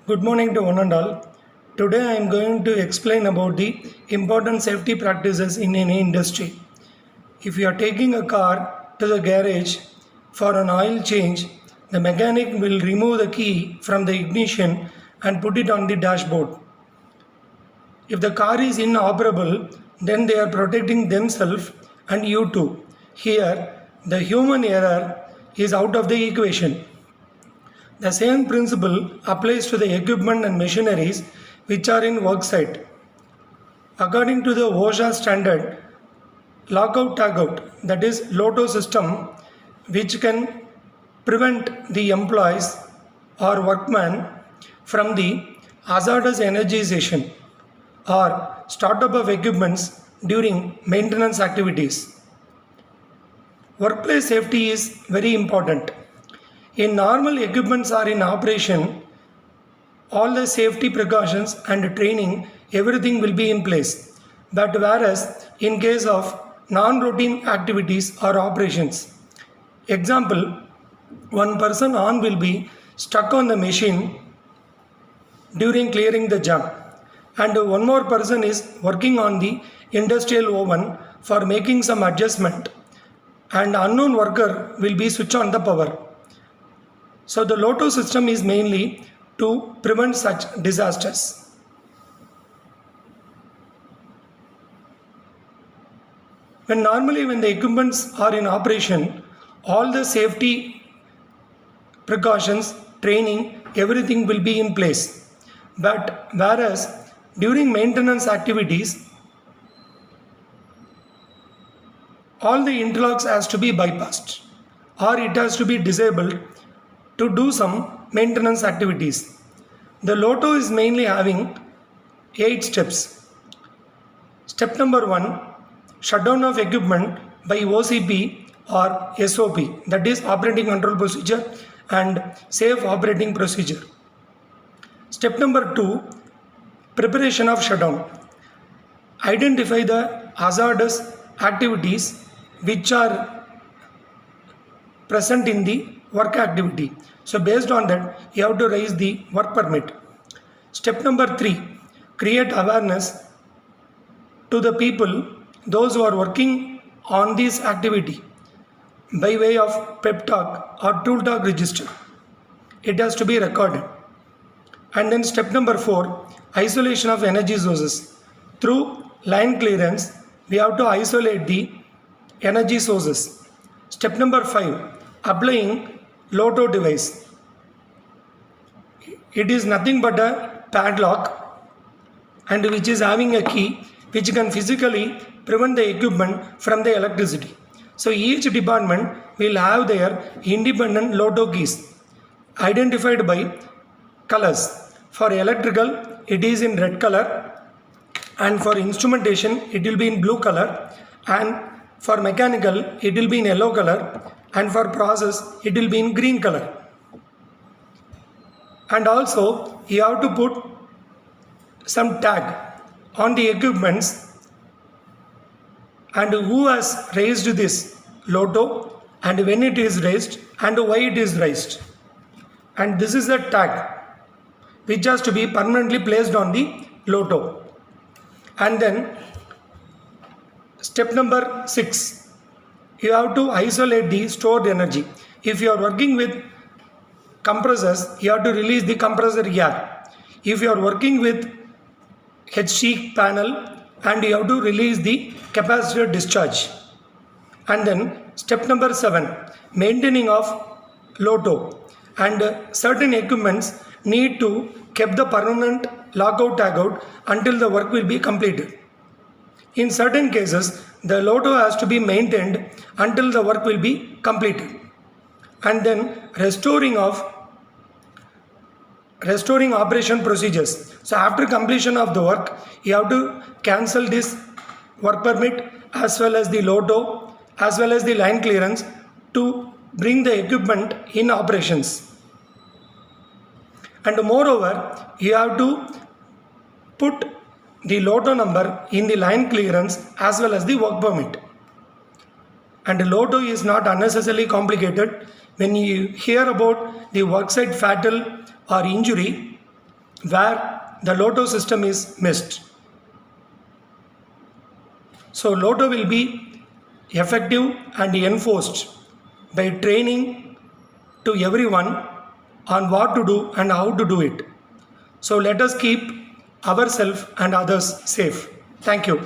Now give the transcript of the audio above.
Good morning to one and all. Today I am going to explain about the important safety practices in any industry. If you are taking a car to the garage for an oil change, the mechanic will remove the key from the ignition and put it on the dashboard. If the car is inoperable, then they are protecting themselves and you too. Here, the human error is out of the equation. The same principle applies to the equipment and machineries which are in worksite. According to the OSHA standard, lockout tagout, that is LOTO system, which can prevent the employees or workmen from the hazardous energization or startup of equipments during maintenance activities. Workplace safety is very important. In normal equipments are in operation, all the safety precautions and training, everything will be in place. But whereas in case of non-routine activities or operations, example, one person on will be stuck on the machine during clearing the jam, and one more person is working on the industrial oven for making some adjustment, and unknown worker will be switch on the power. So the LOTO system is mainly to prevent such disasters. When the equipments are in operation, all the safety precautions, training, everything will be in place. But whereas during maintenance activities, all the interlocks has to be bypassed or it has to be disabled to do some maintenance activities. The LOTO is mainly having 8 steps. Step number 1, shutdown of equipment by OCP or SOP, that is operating control procedure and safe operating procedure. Step number 2, preparation of shutdown. Identify the hazardous activities which are present in the work activity. So based on that, you have to raise the work permit. Step number 3, create awareness to the people, those who are working on this activity by way of pep talk or tool talk register. It has to be recorded. And then step number 4, isolation of energy sources. Through line clearance, we have to isolate the energy sources. Step number 5, applying LOTO device. It is nothing but a padlock and which is having a key which can physically prevent the equipment from the electricity. So each department will have their independent LOTO keys identified by colors. For electrical, it is in red color, and for instrumentation, it will be in blue color, and for mechanical, it will be in yellow color, and for process, it will be in green color. And also, you have to put some tag on the equipments and who has raised this LOTO and when it is raised and why it is raised. And this is the tag which has to be permanently placed on the LOTO. And then step number 6, you have to isolate the stored energy. If you are working with compressors, you have to release the compressor air. If you are working with HC panel, and you have to release the capacitor discharge. And then step number 7, maintaining of LOTO. And certain equipments need to keep the permanent lockout tagout until the work will be completed. In certain cases, the LOTO has to be maintained until the work will be completed. And then restoring operation procedures. So after completion of the work, you have to cancel this work permit as well as the LOTO as well as the line clearance to bring the equipment in operations. And moreover, you have to put the LOTO number in the line clearance as well as the work permit. And LOTO is not unnecessarily complicated. When you hear about the worksite fatal or injury, where the LOTO system is missed. So LOTO will be effective and enforced by training to everyone on what to do and how to do it. So let us keep ourselves and others safe. Thank you.